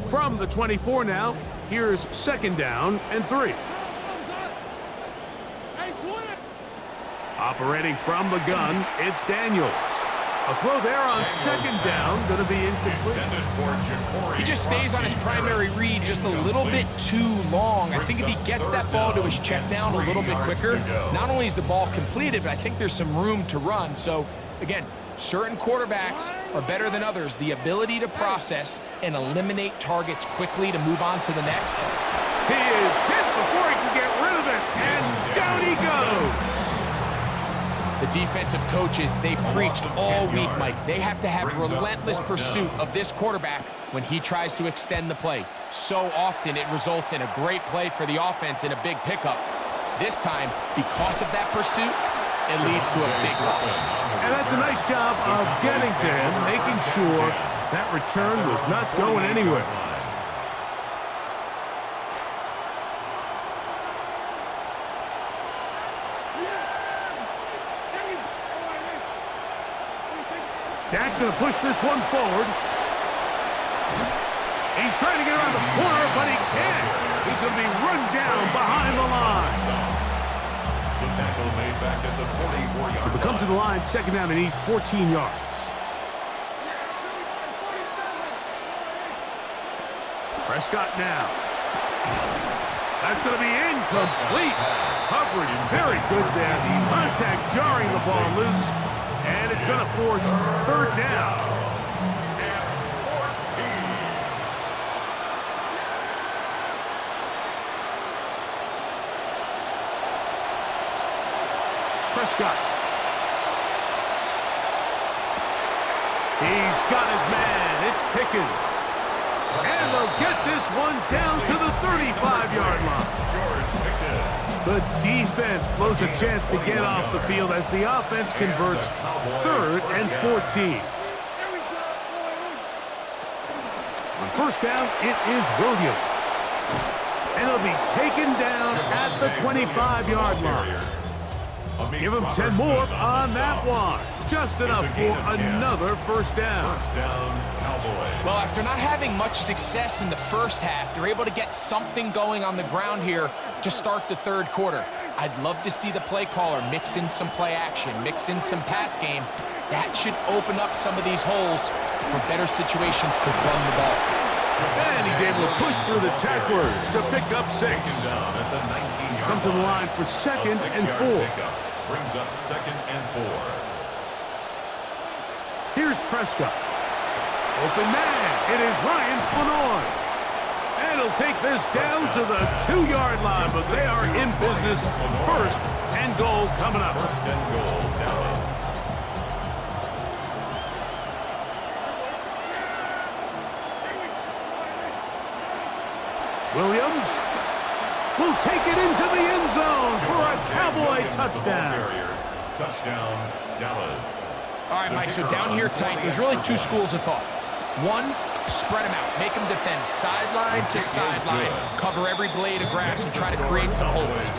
From the 24 now, here's 2nd down and 3. Operating from the gun, it's Daniels. A throw there on 2nd down, going to be incomplete. He just stays on his primary read just a little bit too long. I think if he gets that ball to his check down a little bit quicker, not only is the ball completed, but I think there's some room to run. So, again, certain quarterbacks are better than others. The ability to process and eliminate targets quickly to move on to the next. He is hit before he can get rid of it, and down he goes. The defensive coaches, they preached all week, Mike. They have to have relentless pursuit of this quarterback when he tries to extend the play. So often it results in a great play for the offense and a big pickup. This time, because of that pursuit, it leads to a big loss. And that's a nice job of getting to him, making sure that return was not going anywhere. Dak going to push this one forward. He's trying to get around the corner, but he can't. He's going to be run down behind the line. The tackle made back at the 44-yard line. So if we come to the line, 2nd down, they need 14 yards. Prescott now. That's going to be incomplete. Coverage very good there. Contact jarring the ball loose. And it's going to force 3rd down. Prescott. He's got his man. It's Pickens. And they'll get this one down to the 35-yard line. The defense blows a chance to get off the field as the offense converts 3rd and 14. On 1st down, it is Williams. And it'll be taken down at the 25-yard line. Give him 10 more on that one. Just enough for another 1st down. Well, after not having much success in the first half, they're able to get something going on the ground here to start the 3rd quarter. I'd love to see the play caller mix in some play action, mix in some pass game. That should open up some of these holes for better situations to run the ball. And he's able to push through the tacklers to pick up 6. Come to the line for 2nd and 4. Brings up 2nd and 4. Here's Prescott. Open man. It is Ryan Flanoy. And he'll take this down to the 2-yard line, but they are in business. 1st and goal coming up. 1st and goal, Dallas. Williams will take it into the end zone for a Cowboy touchdown. Touchdown, Dallas. All right, Mike, so down here tight, there's really 2 schools of thought. One, spread them out. Make them defend sideline to sideline. Cover every blade of grass and try to create some holes.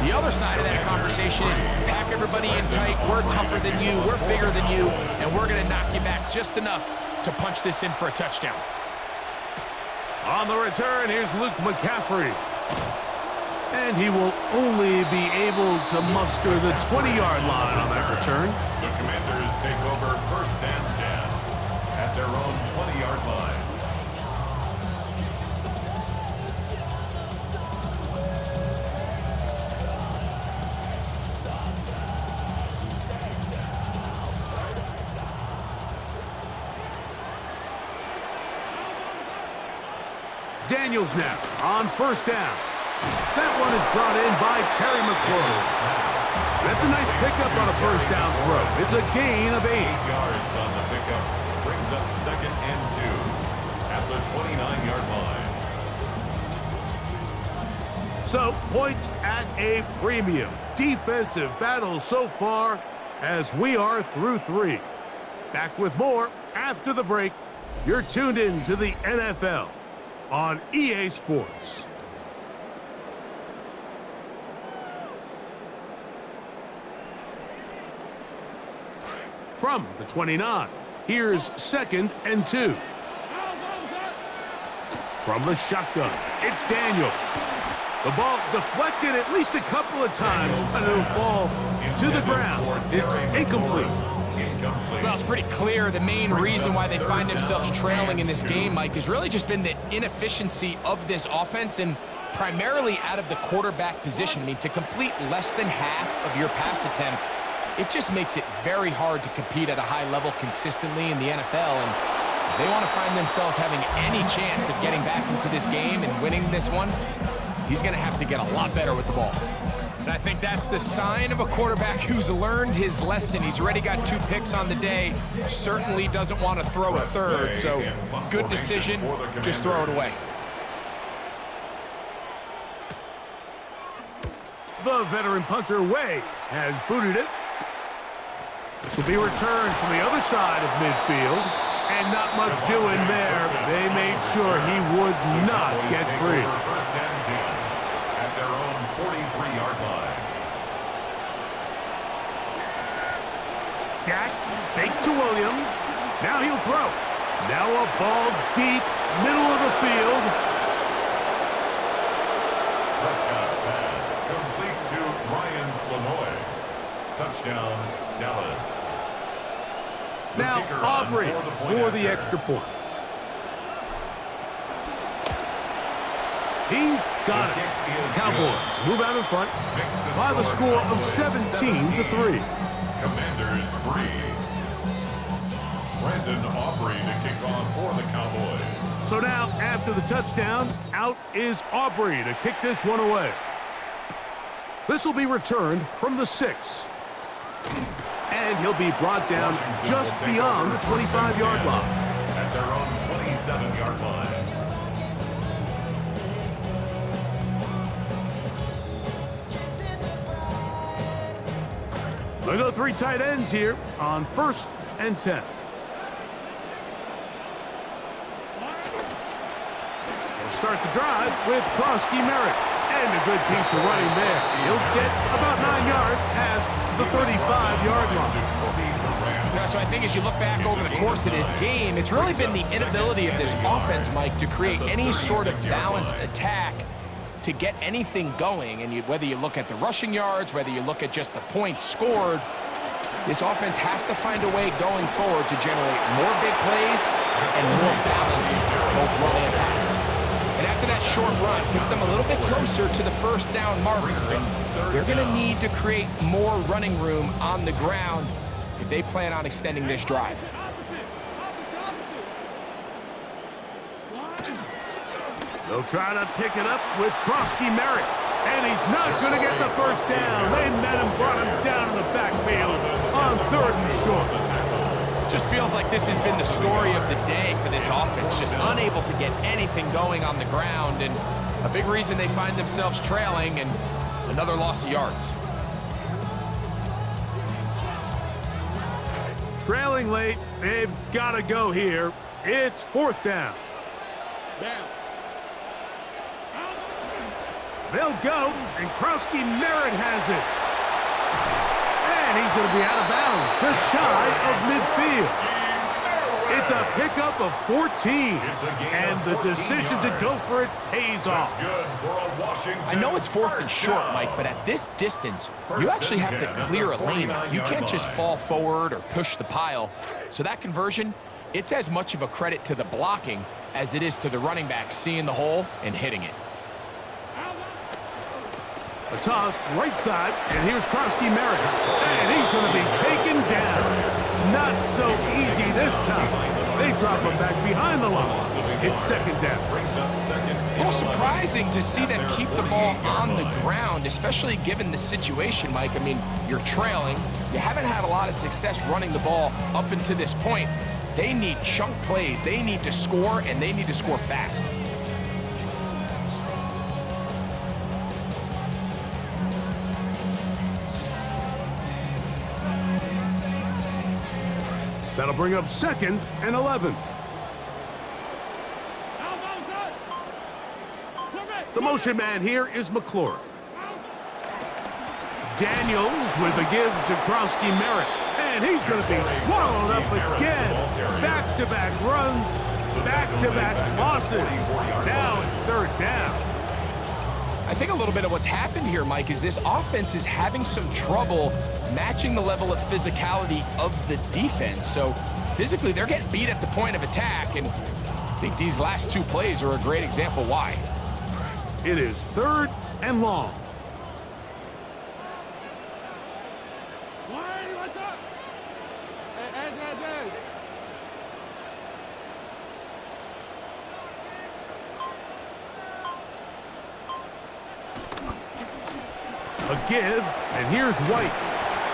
The other side of that conversation is pack everybody in tight. We're tougher than you. We're bigger than you. And we're going to knock you back just enough to punch this in for a touchdown. On the return, here's Luke McCaffrey. And he will only be able to muster the 20-yard line on that return. The Commanders take over 1st and 10 at their own 20-yard line. Daniels now on 1st down. That one is brought in by Terry McLaurin. That's a nice pickup on a 1st down throw. It's a gain of 8. 8 yards on the pickup. Brings up 2nd and 2 at the 29-yard line. So, points at a premium. Defensive battle so far as we are through 3. Back with more after the break. You're tuned in to the NFL on EA Sports. From the 29, here's 2nd and 2. From the shotgun, it's Daniel. The ball deflected at least a couple of times, and it'll fall to the ground. It's incomplete. Well, it's pretty clear the main reason why they find themselves trailing in this game, Mike, has really just been the inefficiency of this offense and primarily out of the quarterback position. I mean, to complete less than half of your pass attempts, it just makes it very hard to compete at a high level consistently in the NFL. And if they want to find themselves having any chance of getting back into this game and winning this one, he's going to have to get a lot better with the ball. And I think that's the sign of a quarterback who's learned his lesson. He's already got 2 picks on the day. Certainly doesn't want to throw a third, so good decision. Just throw it away. The veteran punter, Way, has booted it. This will be returned from the other side of midfield. And not much doing there. They made sure he would not get free. First and 10 at their own 43-yard line. Dak, fake to Williams. Now he'll throw. Now a ball deep, middle of the field. Prescott's pass complete to Ryan Flanoy. Touchdown, Dallas. Now Aubrey for the extra point. He's got it. Cowboys move out in front by the score of 17-3. Commanders free. Brandon Aubrey to kick off for the Cowboys. So now, after the touchdown, out is Aubrey to kick this one away. This will be returned from the 6. And he'll be brought down just beyond the 25-yard line. At their own 27-yard line. They'll go 3 tight ends here on 1st and 10. They'll start the drive with Krosky Merritt. And a good piece of running there. He'll get about 9 yards past the 35-yard line. Yeah, so I think as you look back over the course of this game, it's really been the inability of this offense, Mike, to create any sort of balanced attack to get anything going. And whether you look at the rushing yards, whether you look at just the points scored, this offense has to find a way going forward to generate more big plays and more balance, both running and pass. And after that short run, puts them a little bit closer to the first down marker. And they're going to need to create more running room on the ground if they plan on extending this drive. They'll try to pick it up with Krosky Merritt. And he's not going to get the first down. They met him, brought him down in the backfield on 3rd and short. Just feels like this has been the story of the day for this offense. Just unable to get anything going on the ground. And a big reason they find themselves trailing and another loss of yards. Trailing late, they've got to go here. It's 4th down. They'll go, and Krosky Merritt has it. And he's going to be out of bounds, just shy of midfield. It's a pickup of 14, and the decision to go for it pays off. I know it's 4th and short, Mike, but at this distance, you actually have to clear a lane. You can't just fall forward or push the pile. So that conversion, it's as much of a credit to the blocking as it is to the running back seeing the hole and hitting it. A toss right side, and here's Krosky Merritt. And he's going to be taken down. Not so easy this time. They drop him back behind the line. It's 2nd down. A little surprising to see them keep the ball on the ground, especially given the situation, Mike. I mean, you're trailing. You haven't had a lot of success running the ball up until this point. They need chunk plays. They need to score, and they need to score fast. That'll bring up 2nd and 11. The motion man here is McLaurin. Daniels with a give to Krosky Merritt. And he's going to be swallowed up again. Back-to-back runs. Back-to-back losses. Now it's third down. I think a little bit of what's happened here, Mike, is this offense is having some trouble matching the level of physicality of the defense. So physically, they're getting beat at the point of attack, and I think these last two plays are a great example why. It is third and long. What's up? Hey. A give, and here's White.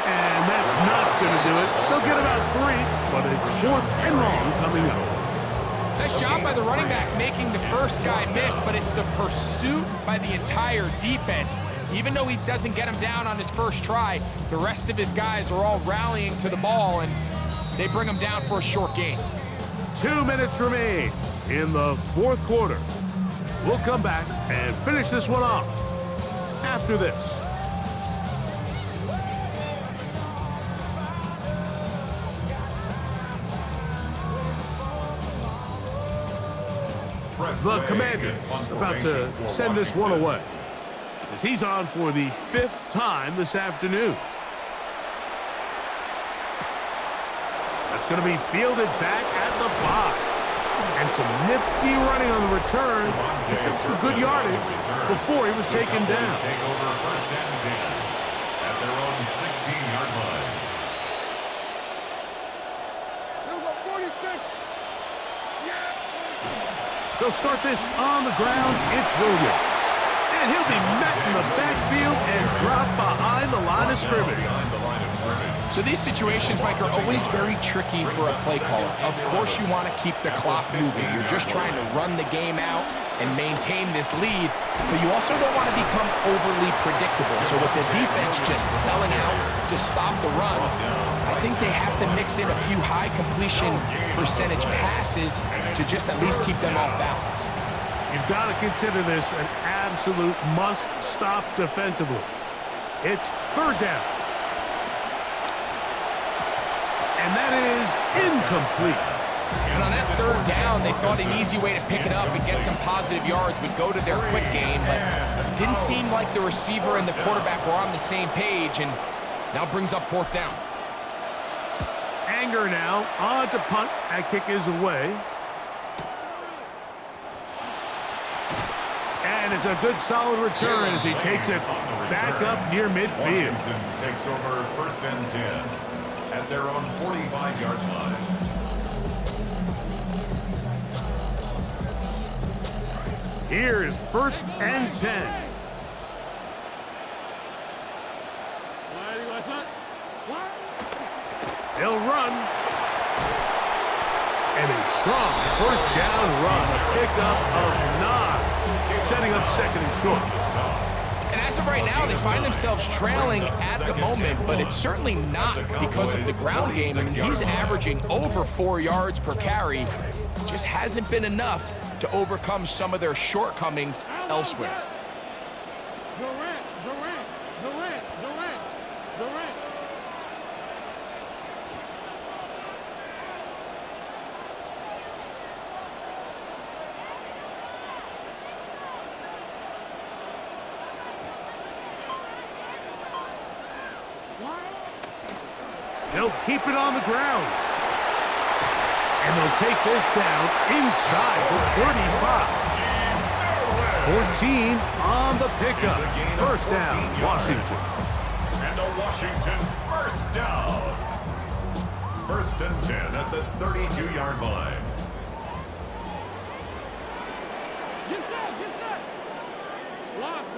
And that's not going to do it. They'll get about 3, but it's fourth and long coming up. Nice job by the running back making the first guy miss, but it's the pursuit by the entire defense. Even though he doesn't get him down on his first try, the rest of his guys are all rallying to the ball, and they bring him down for a short gain. 2 minutes remain in the fourth quarter. We'll come back and finish this one off after this. The Commanders about to send this one away, as he's on for the 5th time this afternoon. That's going to be fielded back at the 5. And some nifty running on the return. Got some good yardage before he was taken down. Take over first and 10 at their own 16-yard line. They'll start this on the ground. It's Williams. And he'll be met in the backfield and dropped behind the line of scrimmage. So these situations, Mike, are always very tricky for a play caller. Of course you want to keep the clock moving. You're just trying to run the game out and maintain this lead, but you also don't want to become overly predictable. So with the defense just selling out to stop the run, I think they have to mix in a few high completion percentage passes to just at least keep them off balance. You've got to consider this an absolute must-stop defensively. It's third down. And that is incomplete. And on that third down, they thought an easy way to pick it up and get some positive yards would go to their quick game, but it didn't seem like the receiver and the quarterback were on the same page, and now brings up fourth down. Anger now on to punt. That kick is away. And it's a good solid return as he takes it back up near midfield. Washington takes over first and 10 at their own 45-yard line. Here is first and 10. They'll run. And a strong first down run. A pickup of 9. Setting up second and short. And as of right now, they find themselves trailing at the moment, but it's certainly not because of the ground game. I mean, he's averaging over 4 yards per carry. Just hasn't been enough to overcome some of their shortcomings elsewhere. They'll keep it on the ground. And they'll take this down inside the 35. 14 on the pickup. First down, Washington. And a Washington first down. First and 10 at the 32-yard line. Get set. Lost.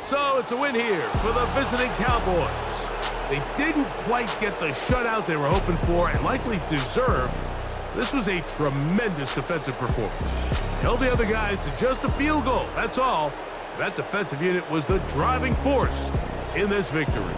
So it's a win here for the visiting Cowboys. They didn't quite get the shutout they were hoping for and likely deserved. This was a tremendous defensive performance. Held the other guys to just a field goal, that's all. That defensive unit was the driving force in this victory.